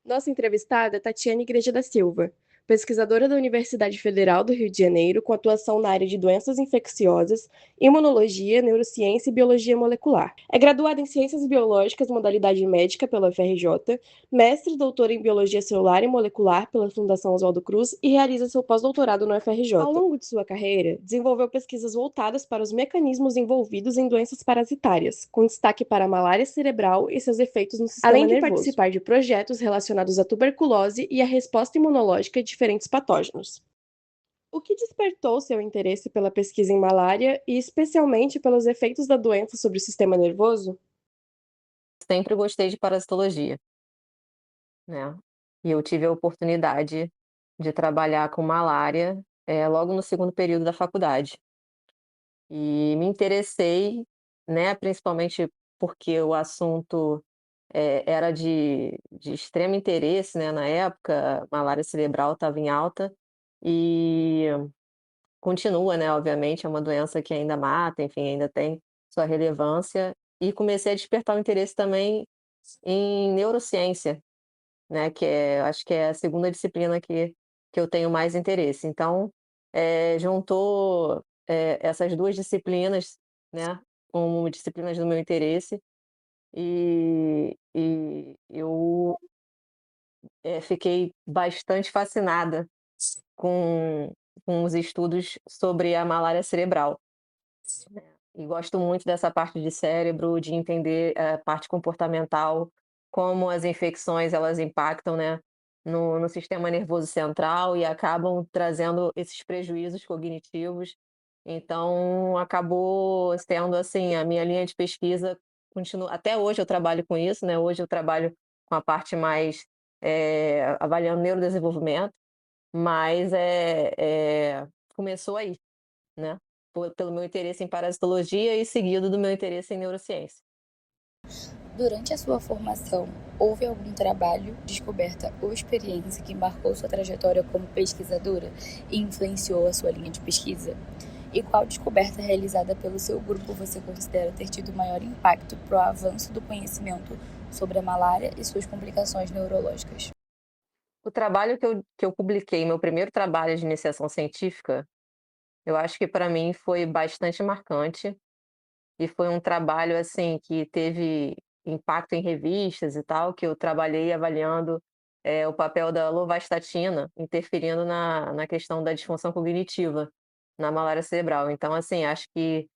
Nossa entrevistada é Tatiane Igreja da Silva, pesquisadora da Universidade Federal do Rio de Janeiro, com atuação na área de doenças infecciosas, imunologia, neurociência e biologia molecular. É graduada em Ciências Biológicas, modalidade médica pela UFRJ, mestre e doutora em Biologia Celular e Molecular pela Fundação Oswaldo Cruz e realiza seu pós-doutorado no UFRJ. Ao longo de sua carreira, desenvolveu pesquisas voltadas para os mecanismos envolvidos em doenças parasitárias, com destaque para a malária cerebral e seus efeitos no sistema nervoso. Além de participar de projetos relacionados à tuberculose e à resposta imunológica a diferentes patógenos. O que despertou seu interesse pela pesquisa em malária e especialmente pelos efeitos da doença sobre o sistema nervoso? Sempre gostei de parasitologia, né, e eu tive a oportunidade de trabalhar com malária, logo no segundo período da faculdade. E me interessei, né, principalmente porque o assunto, era de extremo interesse, né, na época, a malária cerebral estava em alta, e continua, né, obviamente, é uma doença que ainda mata, enfim, ainda tem sua relevância, e comecei a despertar o interesse também em neurociência. Né, que acho que é a segunda disciplina que eu tenho mais interesse. Então, juntou, essas 2 disciplinas, né, como disciplinas do meu interesse, e eu, fiquei bastante fascinada com os estudos sobre a malária cerebral, né, e gosto muito dessa parte de cérebro, de entender a parte comportamental, como as infecções elas impactam, né, no sistema nervoso central e acabam trazendo esses prejuízos cognitivos. Então acabou sendo, assim, a minha linha de pesquisa continua até hoje eu trabalho com isso, né, hoje eu trabalho com a parte mais, avaliando neurodesenvolvimento, mas, começou aí, né, pelo meu interesse em parasitologia e seguido do meu interesse em neurociência. Durante a sua formação, houve algum trabalho, descoberta ou experiência que marcou sua trajetória como pesquisadora e influenciou a sua linha de pesquisa? E qual descoberta realizada pelo seu grupo você considera ter tido maior impacto para o avanço do conhecimento sobre a malária e suas complicações neurológicas? O trabalho que eu publiquei, meu primeiro trabalho de iniciação científica, eu acho que para mim foi bastante marcante e foi um trabalho, assim, que teve impacto em revistas e tal, que eu trabalhei avaliando, o papel da lovastatina interferindo na questão da disfunção cognitiva na malária cerebral. Então, assim, acho que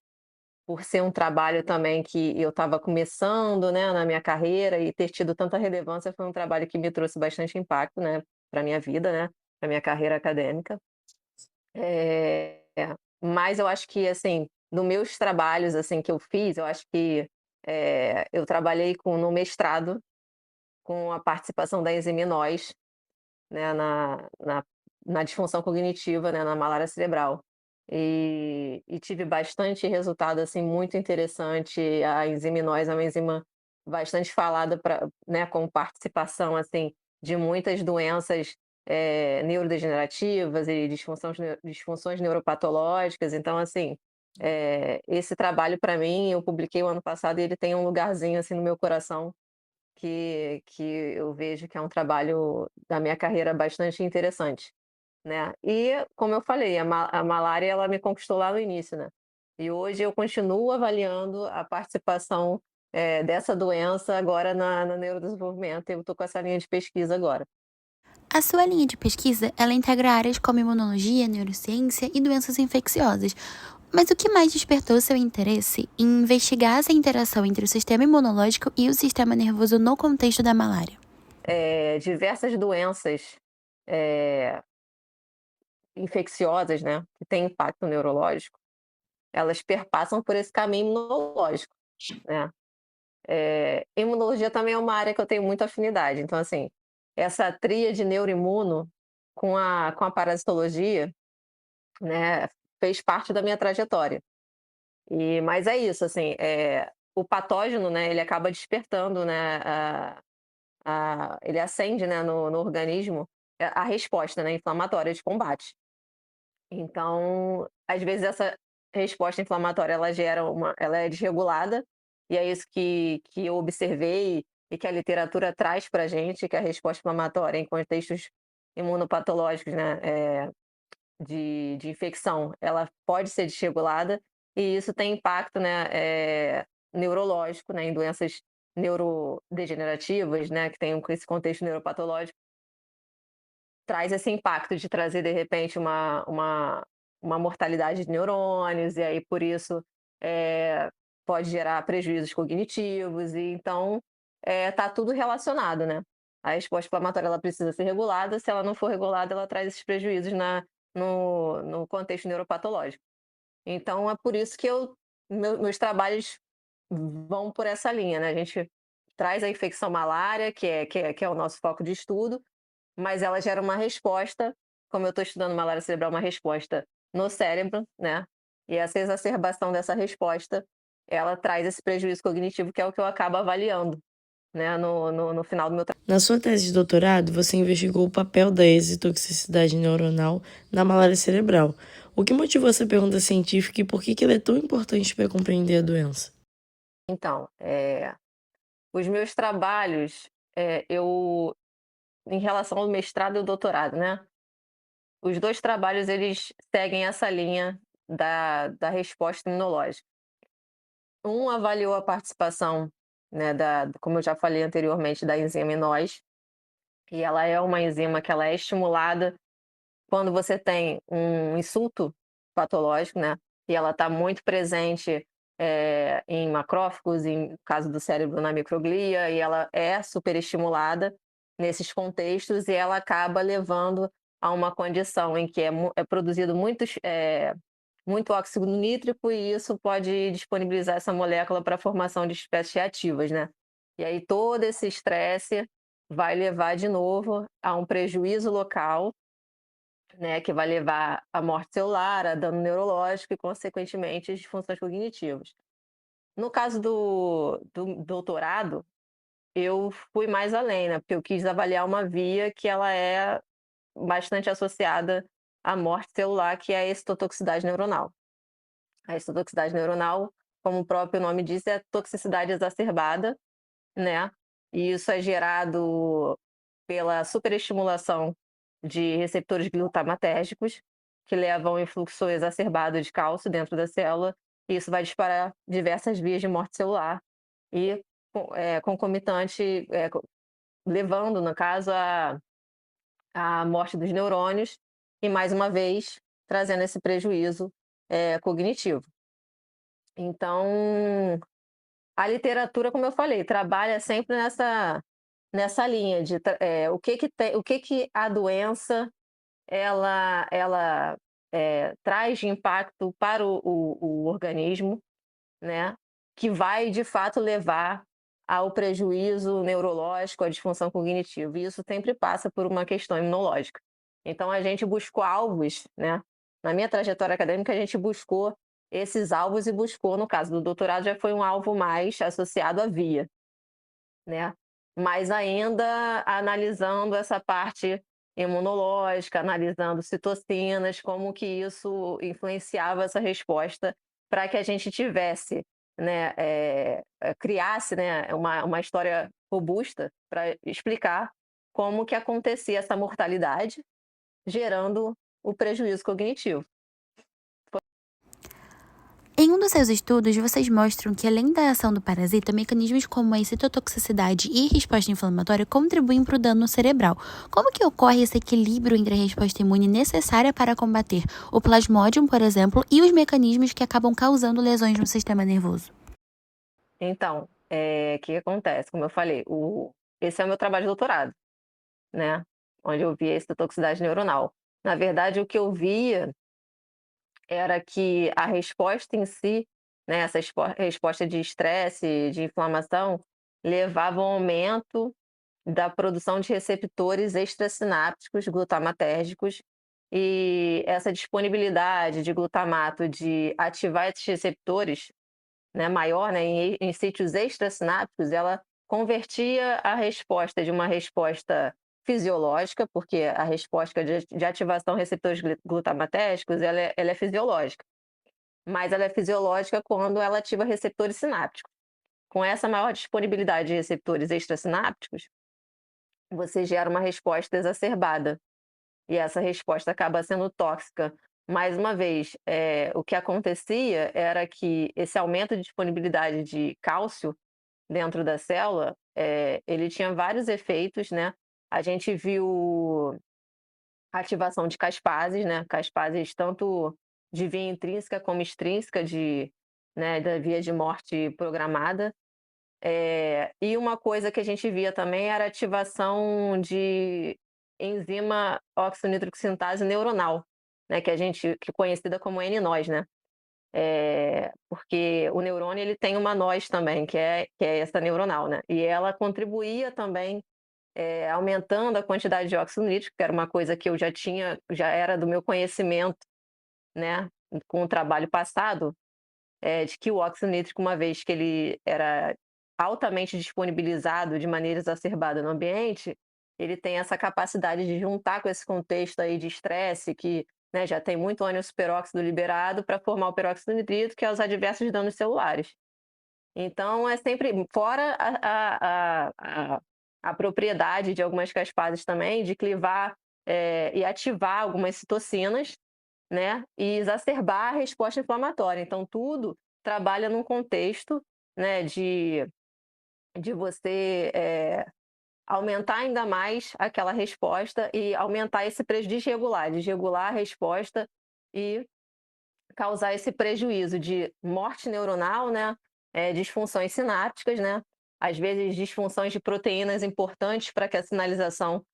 por ser um trabalho também que eu estava começando, né, na minha carreira e ter tido tanta relevância, foi um trabalho que me trouxe bastante impacto, né, para minha vida, né, para minha carreira acadêmica. Eh, mas eu acho que, assim, no meus trabalhos, assim, que eu fiz, eu acho que, eu trabalhei no mestrado com a participação da enziminose, né, na disfunção cognitiva, né, na malária cerebral. E tive bastante resultado, assim, muito interessante. A enziminose é uma enzima bastante falada pra, né, com participação, assim, de muitas doenças, neurodegenerativas e disfunções neuropatológicas. Então, assim, esse trabalho para mim, eu publiquei o ano passado e ele tem um lugarzinho, assim, no meu coração, que eu vejo que é um trabalho da minha carreira bastante interessante, né. E, como eu falei, a malária ela me conquistou lá no início, né. E hoje eu continuo avaliando a participação, dessa doença agora no neurodesenvolvimento, eu estou com essa linha de pesquisa agora. A sua linha de pesquisa, ela integra áreas como imunologia, neurociência e doenças infecciosas. Mas o que mais despertou seu interesse em investigar essa interação entre o sistema imunológico e o sistema nervoso no contexto da malária? Diversas doenças, eh, infecciosas, né, que têm impacto neurológico, elas perpassam por esse caminho imunológico, né. Imunologia também é uma área que eu tenho muita afinidade, então, assim, essa tríade neuroimuno com a parasitologia, né, fez parte da minha trajetória. Mas é isso, assim, o patógeno, né, ele acaba despertando, né, ele acende, né, no organismo a resposta, né, inflamatória de combate. Então, às vezes essa resposta inflamatória ela é desregulada, e é isso que eu observei e que a literatura traz para a gente, que a resposta inflamatória em contextos imunopatológicos, né, de infecção, ela pode ser desregulada, e isso tem impacto, né, neurológico, né, em doenças neurodegenerativas, né, que tem esse contexto neuropatológico, traz esse impacto de trazer, de repente, uma mortalidade de neurônios, e aí, por isso, pode gerar prejuízos cognitivos, e então, tá tudo relacionado, né. A resposta inflamatória, ela precisa ser regulada, se ela não for regulada, ela traz esses prejuízos no contexto neuropatológico. Então é por isso que meus trabalhos vão por essa linha, né, a gente traz a infecção malária, que é o nosso foco de estudo, mas ela gera uma resposta, como eu estou estudando malária cerebral, uma resposta no cérebro, né, e essa exacerbação dessa resposta, ela traz esse prejuízo cognitivo, que é o que eu acabo avaliando, né, no final do meu trabalho. Na sua tese de doutorado, você investigou o papel da exitoxicidade neuronal na malária cerebral. O que motivou essa pergunta científica e por que ela é tão importante para compreender a doença? Então, os meus trabalhos, eu em relação ao mestrado e ao doutorado, né, os 2 trabalhos eles seguem essa linha da resposta imunológica. Um avaliou a participação, né, como eu já falei anteriormente, da enzima em nós, e ela é uma enzima que ela é estimulada quando você tem um insulto patológico, né, e ela está muito presente, em macrófagos, em caso do cérebro na microglia, e ela é superestimulada nesses contextos, e ela acaba levando a uma condição em que é produzido muito óxido nítrico, e isso pode disponibilizar essa molécula para a formação de espécies reativas, né. E aí todo esse estresse vai levar de novo a um prejuízo local, né, que vai levar à morte celular, a dano neurológico e, consequentemente, disfunções cognitivas. No caso do doutorado, eu fui mais além, né, porque eu quis avaliar uma via que ela é bastante associada à morte celular, que é a excitotoxicidade neuronal. A excitotoxicidade neuronal, como o próprio nome diz, é toxicidade exacerbada, né, e isso é gerado pela superestimulação de receptores glutamatérgicos, que levam ao influxo exacerbado de cálcio dentro da célula, e isso vai disparar diversas vias de morte celular e concomitante, levando, no caso, à morte dos neurônios e, mais uma vez, trazendo esse prejuízo, cognitivo. Então, a literatura, como eu falei, trabalha sempre nessa linha de o que que a doença ela traz de impacto para o organismo, né, que vai de fato levar ao prejuízo neurológico, à disfunção cognitiva, e isso sempre passa por uma questão imunológica. Então a gente buscou alvos, né, na minha trajetória acadêmica a gente buscou esses alvos e buscou, no caso do doutorado, já foi um alvo mais associado à via, né, mas ainda analisando essa parte imunológica, analisando citocinas, como que isso influenciava essa resposta para que a gente tivesse, né, criasse, né, uma história robusta para explicar como que acontecia essa mortalidade, gerando o prejuízo cognitivo. Em um dos seus estudos, vocês mostram que, além da ação do parasita, mecanismos como a excitotoxicidade e resposta inflamatória contribuem para o dano cerebral. Como que ocorre esse equilíbrio entre a resposta imune necessária para combater o plasmodium, por exemplo, e os mecanismos que acabam causando lesões no sistema nervoso? Então, o que acontece? Como eu falei, esse é o meu trabalho de doutorado, né, onde eu vi a excitotoxicidade neuronal. Na verdade, o que eu via era que a resposta em si, né, essa resposta de estresse, de inflamação, levava ao aumento da produção de receptores extrasinápticos glutamatérgicos, e essa disponibilidade de glutamato de ativar esses receptores, né, maior, né, em sítios extrasinápticos, ela convertia a resposta de uma resposta fisiológica, porque a resposta de ativação de receptores glutamatérgicos, ela é fisiológica, mas ela é fisiológica quando ela ativa receptores sinápticos. com essa maior disponibilidade de receptores extrasinápticos, você gera uma resposta exacerbada. E essa resposta acaba sendo tóxica. Mais uma vez, o que acontecia era que esse aumento de disponibilidade de cálcio dentro da célula, ele tinha vários efeitos, né? A gente viu ativação de caspases, né? Caspases tanto de via intrínseca como extrínseca né, da via de morte programada. E uma coisa que a gente via também era a ativação de enzima oxonitroxintase neuronal, né, que é conhecida como NNOS, né? Porque o neurônio ele tem uma NOS também, que é essa neuronal, né? E ela contribuía também aumentando a quantidade de óxido nítrico, que era uma coisa que eu já era do meu conhecimento, né, com o trabalho passado, de que o óxido nítrico, uma vez que ele era altamente disponibilizado de maneira exacerbada no ambiente, ele tem essa capacidade de juntar com esse contexto aí de estresse, que, né, já tem muito ânion superóxido liberado para formar o peróxido nitrito, que é os adversos danos celulares. Então, é sempre, fora a propriedade de algumas caspases também, de clivar e ativar algumas citocinas, né, e exacerbar a resposta inflamatória. Então, tudo trabalha num contexto, né, de você aumentar ainda mais aquela resposta e aumentar esse prejuízo, desregular a resposta e causar esse prejuízo de morte neuronal, né, disfunções sinápticas, né, às vezes disfunções de proteínas importantes para que a sinalização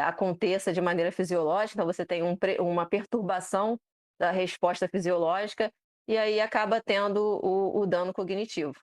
aconteça de maneira fisiológica. Então você tem uma perturbação da resposta fisiológica e aí acaba tendo o dano cognitivo.